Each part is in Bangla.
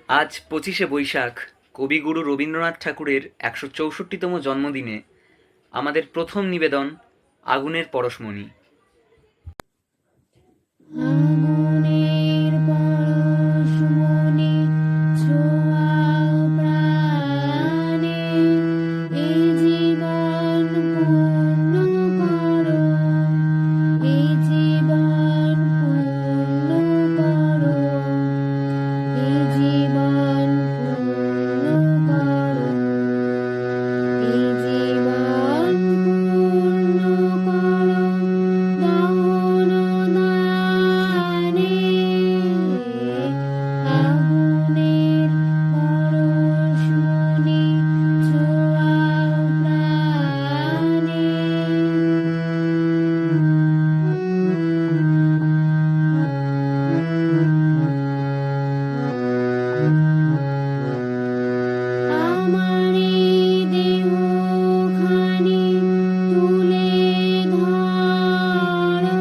আজ 25শে বৈশাখ, কবিগুরু রবীন্দ্রনাথ ঠাকুরের 164তম জন্মদিনে আমাদের প্রথম নিবেদন আগুনের পরশমণি। আগুনের পরশমণি ছোঁয়াও প্রাণে, এই জীবন পূর্ণ করো, এই জীবন পূর্ণ করো, এই জীবন পূর্ণ করো, এই জীবন পূর্ণ করো, দহন দানে আগুনের পরশমণি ছোঁয়াও প্রাণে। আমারে দেহখানি তুলে ধরো,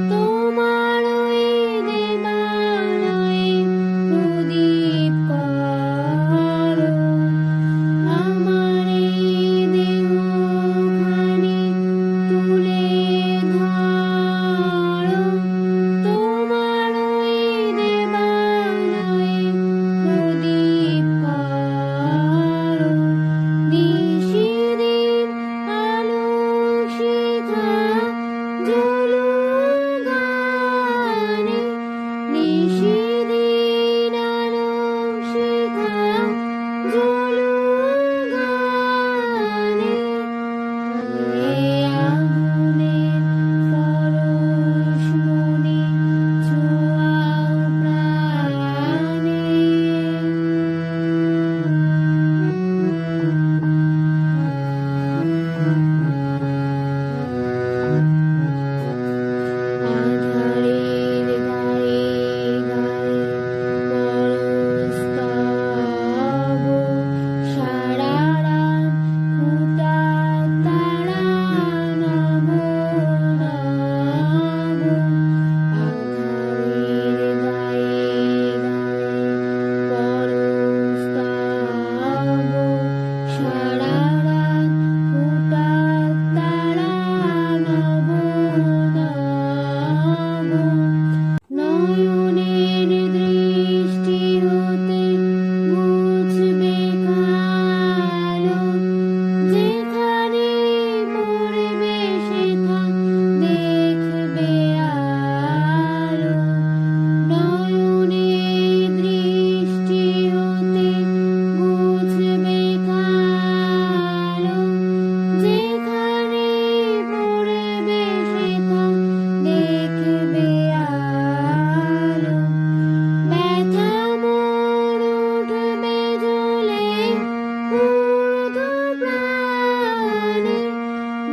তোমারই দেবালয়ে প্রদীপ করো। আমারে দেহখানি তুলে ধরো, তোমারই দেবালয়ে প্রদীপ করো। নিশিদিন আলোক শিখা জ্বলুক গানে, নিশিদিন আলোক শিখা জ্বলুক গানে। আগুনের পরশমণি ছোঁয়াও প্রাণে। আঁধারের গায়ে গায়ে পরস্তব, সারা রাত ফুটাক তারা নব নব। আঁধারের গায়ে গায়ে পরস্তব, সারা রাত ফুটাক তারা নব নব। নয়নের দৃষ্টি হতে মুছবে কালো, যেখানে পড়বে সেথা দেখবে আলো। নয়নের দৃষ্টি হতে মুছবে কালো, যেখানে পড়বে সেথা দেখবে আলো। ব্যথা মোর উঠবে জ্বলে ঊর্ধ্ব প্রাণে,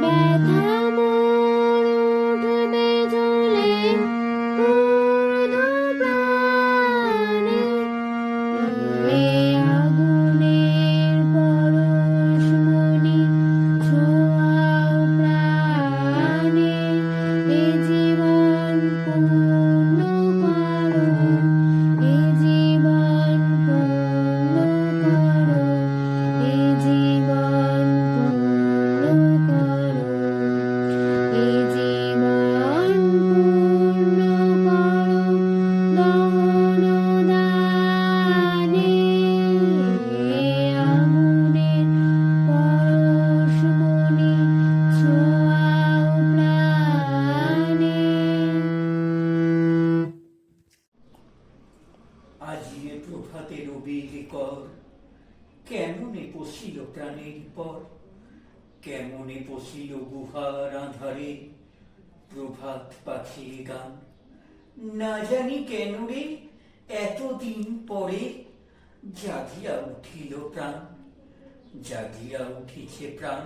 ব্যথা মোর উঠবে জ্বলে ঊর্ধ্ব প্রাণে। আগুনের পরশমণি ছোঁয়াও প্রাণে, এ জীবন পূর্ণ করো, এ জীবন পূর্ণ করো, এ জীবন পূর্ণ করো, এ জীবন পূর্ণ করো, দহন দানে আগুনের পরশমণি ছোঁয়াও প্রাণে। আজিয়ে প্রভাতে রবির কর, কেমনে পশিল প্রাণের পর, কেমনে পশিল গুহার আঁধারে প্রভাত পাখির গান। না জানি কেন রে এতদিন পরে জাগিয়া উঠিল প্রাণ, জাগিয়া উঠিছে প্রাণ।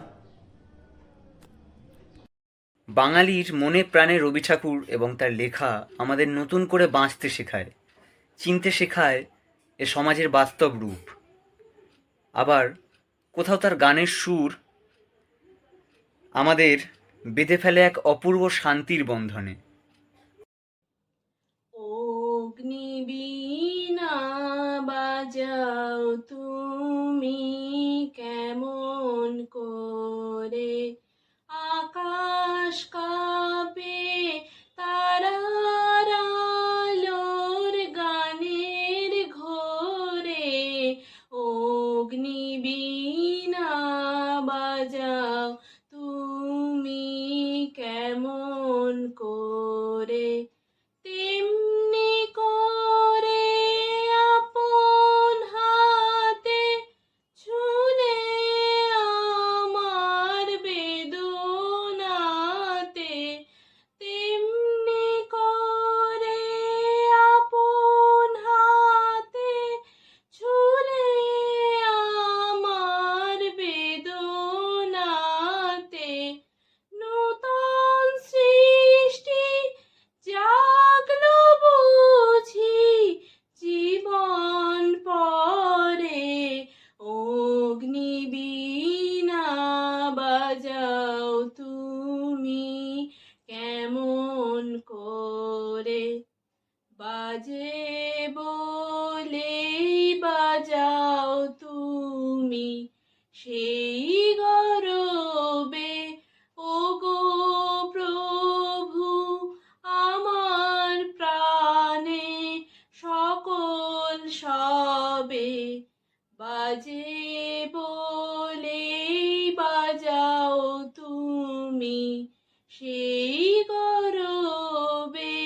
বাঙালির মনে প্রাণে রবি ঠাকুর এবং তার লেখা আমাদের নতুন করে বাঁচতে শেখায়, চিনতে শেখায় এ সমাজের বাস্তব রূপ। আবার কোথাও তার গানের সুর আমাদের বেঁধে ফেলে এক অপূর্ব শান্তির বন্ধনে। অগ্নিবীণা বা বাজাও তুমি কেমন করে, আকাশ কাঁপে তারার আলোর গানের ঘোরে, অগ্নিবীণা বাজাও তুমি কেমন করে, তেমনি করে আপন হাতে ছুলে আমার বেদনাতে, তেমনি করে আপন হাতে ছুলে আমার বেদনাতে, নূতন সৃষ্টি জাগলো বুঝি জীবন পরে, অগ্নিবীণা বাজাও তুমি কেমন করে, বাজে বলেই বাজাও তুমি সেই গরবে, ওগো প্রভু আমার প্রাণে সকল সবে, বাজে বলেই বাজাও তুমি সেই গরবে,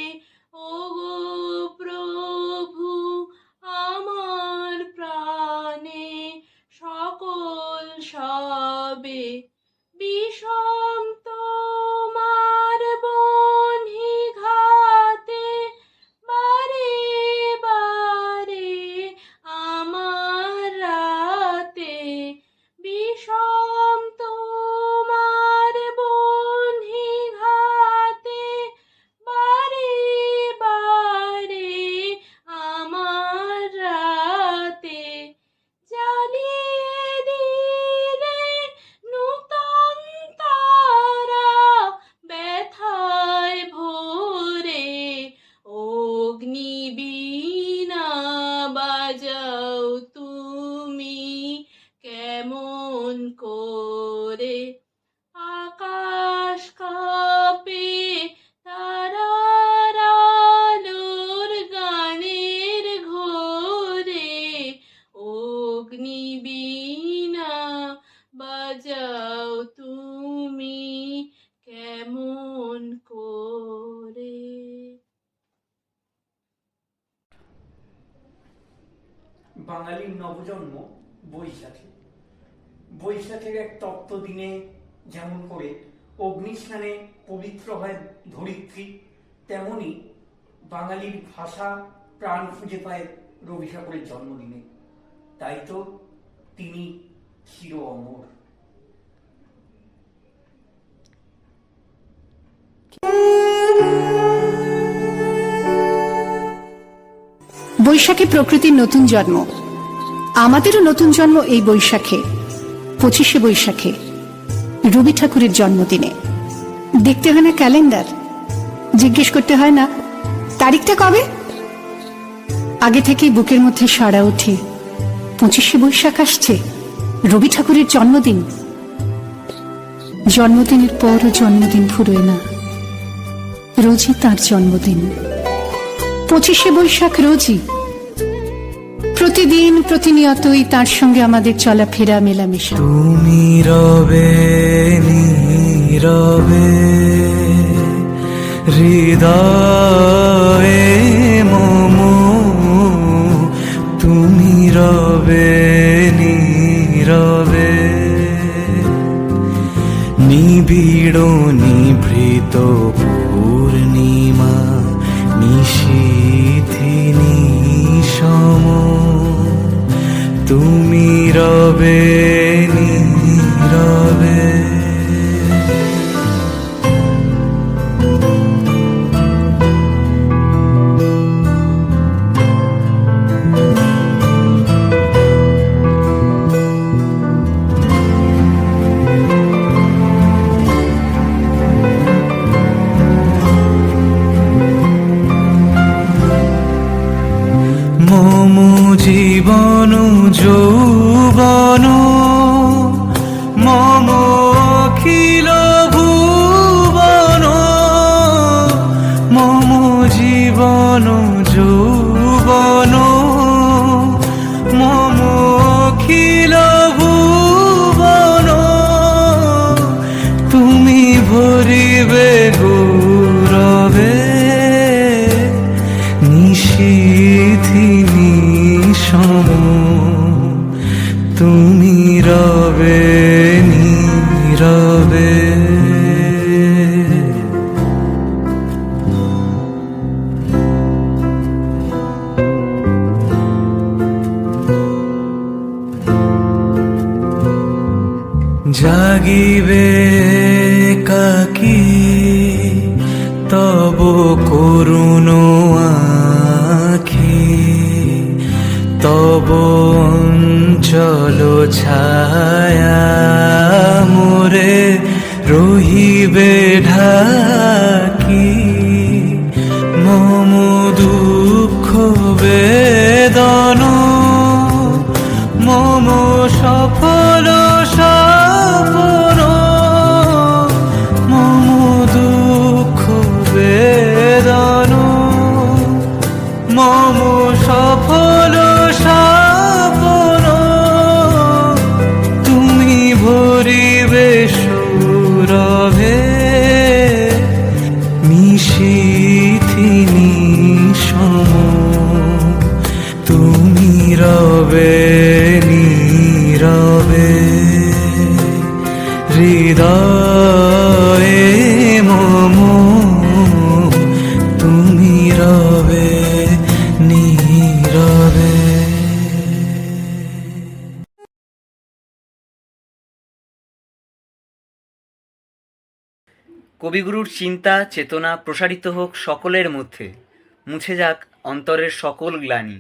ওগো প্রভু আমার প্রাণে সকল সবে, বিষম তোমার বহ্নি ঘাতে বারে বারে আমার রাতে, বিষম তোমার বহ্নি ঘাতে বারে বারে আমার রাতে, জ্বালিয়ে দিলে নূতন তারা ব্যথায় ভরে, অগ্নিবীণা বাজাও তুমি কেমন করে, আকাশ কাঁপে তারার আলোর গানের ঘোরে, অগ্নিবীণা বাজাও তুমি কেমন করে। বাঙালির নবজন্ম বৈশাখে। বৈশাখের এক তপ্ত দিনে যেমন করে অগ্নিস্নানে পবিত্র হয় ধরিত্রী, তেমনি বাঙালির ভাষা প্রাণ খুঁজে পায় রবি ঠাকুরের জন্মদিনে। তাই তো তিনি চির অমর। বৈশাখে প্রকৃতির নতুন জন্ম, আমাদেরও নতুন জন্ম এই বৈশাখে, 25শে বৈশাখে রবি ঠাকুরের জন্মদিনে। দেখতে হয় না ক্যালেন্ডার, জিজ্ঞেস করতে হয় না তারিখটা কবে, আগে থেকেই বুকের মধ্যে সাড়া ওঠে 25শে বৈশাখ আসছে, রবি ঠাকুরের জন্মদিন। জন্মদিনের পরও জন্মদিন ফুরোয় না, রোজই তার জন্মদিন। 25শে বৈশাখ রোজই, প্রতিদিন প্রতিনিয়তই তার সঙ্গে আমাদের চলাফেরা মেলামেশা। তুমি রবে নীরবে হৃদয়ে মম, তুমি রবে নীরবে নিবিড় নিভৃত পূর্ণিমা নিশীথি নিশম, তুমি রবে নীরবে। মম জীবন যৌবন মম অখিল ভুবন, মম জীবন যৌবন মম অখিল ভুবন, তুমি ভরিবে গৌরবে নিশীথি নিশম, তুমি রবে নীরবে। জাগিবে কাকি তব করুণ আখি, তব অঞ্চল ছায়া মোরে রহিবে ঢাকি, মম দুঃখ বেদন মম সফল সপন, মম দুঃখ বেদন মম সফল সপন, তুমি ভরিবে সৌরভে নিশীথি নিশম, তুমি রবে নীরবে হৃদয়ে মম, তুমি রবে নীরবে। কবিগুরুর চিন্তা চেতনা প্রসারিত হোক সকলের মধ্যে, মুছে যাক অন্তরের সকল গ্লানি।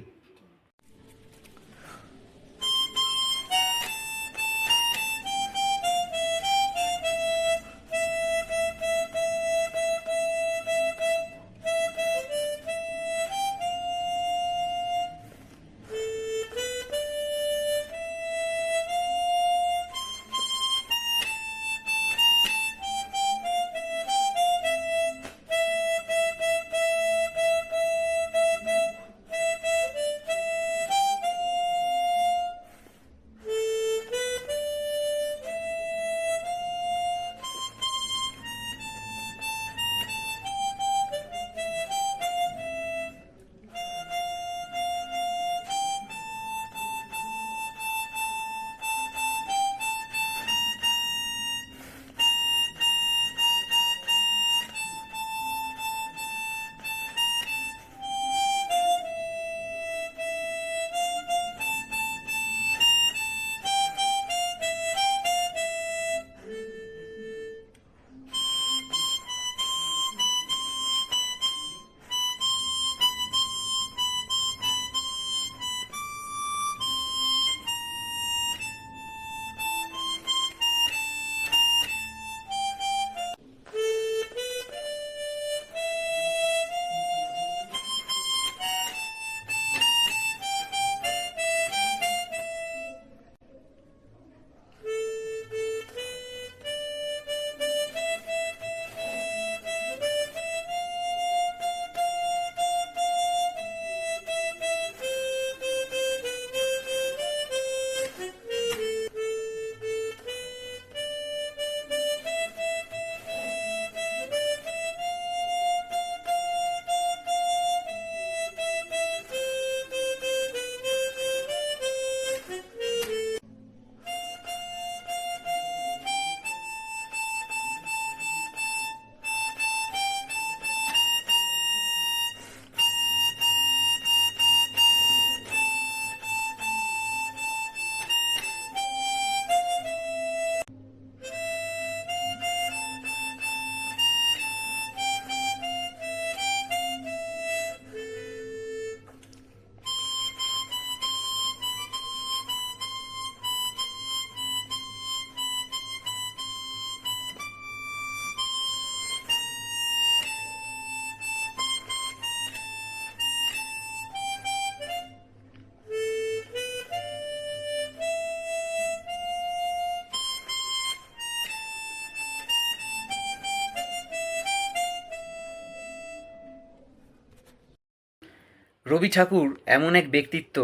রবি ঠাকুর এমন এক ব্যক্তিত্ব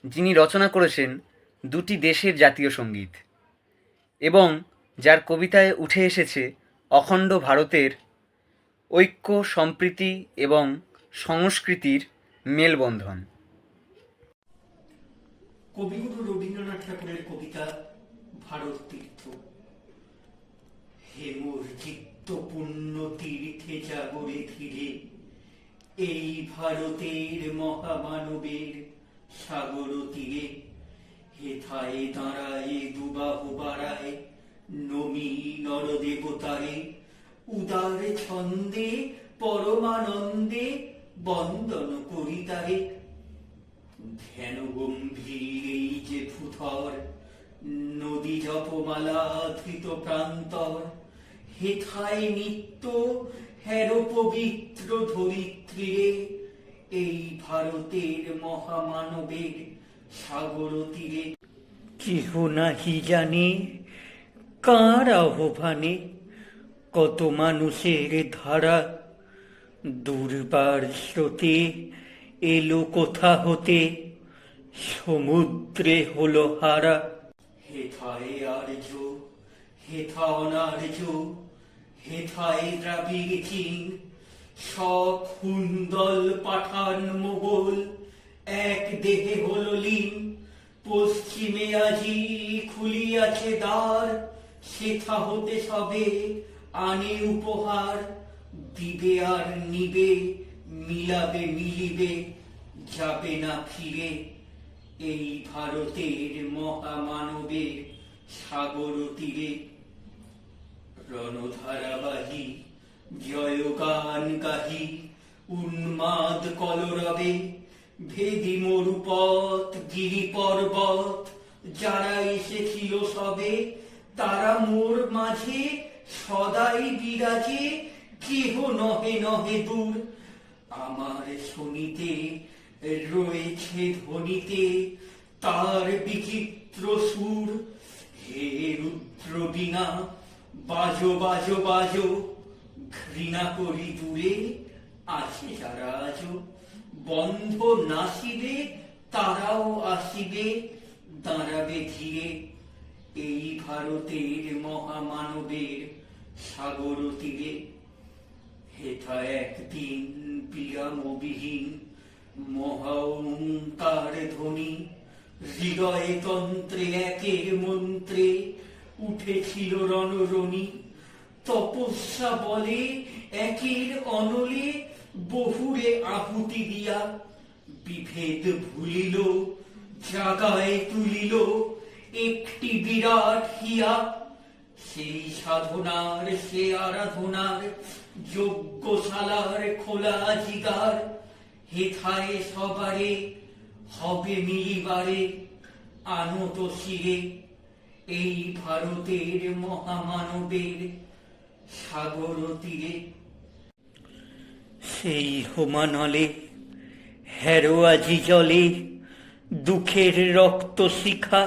যিনি রচনা করেছেন দুটি দেশের জাতীয় সঙ্গীত এবং যার কবিতায় উঠে এসেছে অখণ্ড ভারতের ঐক্য, সম্প্রীতি এবং সংস্কৃতির মেলবন্ধন। কবিগুরু রবীন্দ্রনাথ ঠাকুরের কবিতা ভারত তীর্থ। হে মোর চিত্ত পুণ্য তীর্থে জাগরে ধীরে, এই ভারতের মহামানবের সাগর তীরে। হেথায় দাঁড়ায় দুবাহু বাড়ায় নমি নরদেবতারে, উদার ছন্দে পরমানন্দে বন্দন করি তারে। ধ্যান গম্ভীর এই যে ভূধর, নদী জপমালা ধৃত প্রান্তর। হেথায় নিত্য হের পবিত্র ধরিত্রীরে, এই ভারতের মহামানবের সাগর তীরে। কেহ নাহি জানে কার আহ্বানে, কত মানুষের ধারা দুর্বার স্রোতে এলো কোথা হতে, সমুদ্রে হলো হারা। হেথায় আর্য, হেথা অনার্য, হেথায় দ্রাবিড় চীন, সব হুন্দল পাঠান মোগল এক দেহে হলো লীন। পশ্চিমে আজি খুলিয়াছে দ্বার, সেথা হতে সবে আনে উপহার। দিবে আর নিবে, মিলাবে মিলিবে, যাবে না ফিরে, এই ভারতের মহামানবের সাগর তীরে। রণধারাবাহী জয়গান গাহি উন্মাদ কলরবে, ভেদি মরুপথ গিরি পর্বত যারা এসেছিল সবে। তারা মোর মাঝে সদাই বিরাজে, কেহ নহে নহে দূর। আমার শুনিতে রয়েছে ধ্বনিতে তার বিচিত্র সুর। হে রুদ্র বীণা বাজো বাজো বাজো, ঘৃণা করি দূরে আছে যারা আজো। বন্ধ নাসিবে তারাও আসিবে, দাঁড়াবে ধীরে, এই ভারতের মহামানবের সাগর তীরে। হেথা একদিন বিরামবিহীন মহা ওঙ্কার ধ্বনি, হৃদয়ে তন্ত্রে একের মন্ত্রে উঠেছিল রণরণী। তপস্যা বলে একের অনলে বহুরে আহুতি দিয়া, বিভেদ ভুলিল জাগায় তুলিল একটি বিরাট হিয়া। সেই সাধনার সে আরাধনার যজ্ঞশালার খোলা জিগার। হেথায় সবারে হবে মিলিবারে, আনত শিরে, এই ভারতের মহামানবের সাগর তীরে। সেই হোমানলে হেরো আজি জলে দুঃখের রক্ত শিখা।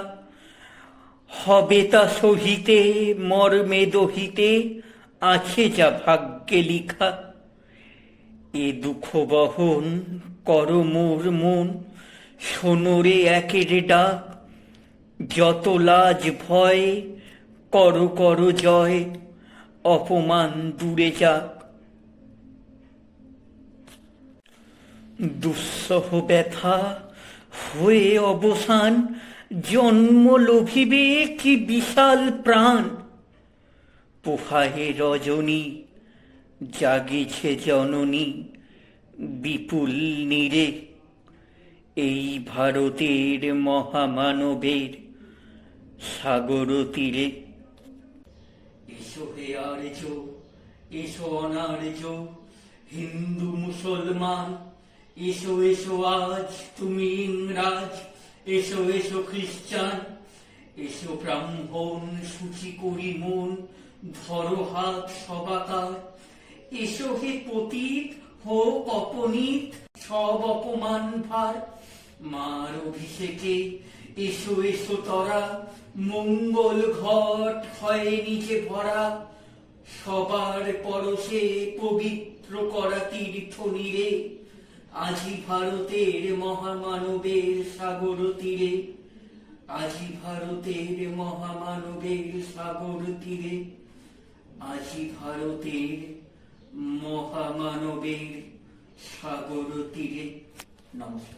হবে তা সহিতে মর্মে দহিতে, আছে যা ভাগ্যে লিখা। এ দুঃখ বহন কর মোর মন, শোনরে একের ডাক। যত লাজ ভয় কর কর জয়, অপমান দূরে যাক। দুঃসহ ব্যথা হয়ে অবসান, জন্ম লোভিবে কি বিশাল প্রাণ। পোহায়ে রজনী জাগিছে জননী, বিপুল নীরে, এই ভারতের মহামানবের সাগর তীরে। এসো হে আর্য, এসো অনার্য, হিন্দু মুসলমান, এসো এসো আজ তুমি ইংরাজ, এসো এসো খ্রিস্টান। এসো ব্রাহ্মণ সূচি করি মন, ধরো হাত সবাকার। এসো হে পতিত হোক অপনীত, সব অপমান ভার। মার অভিষেকে এসো এসো তরা, মঙ্গল ঘট হয় নিচে ভরা। সবার পরশে পবিত্র করা তীর্থ নীরে, আজি ভারতের মহামানবের সাগর তীরে, আজি ভারতের মহামানবের সাগর তীরে, আজি ভারতের মহামানবের সাগর তীরে। নমস্কার।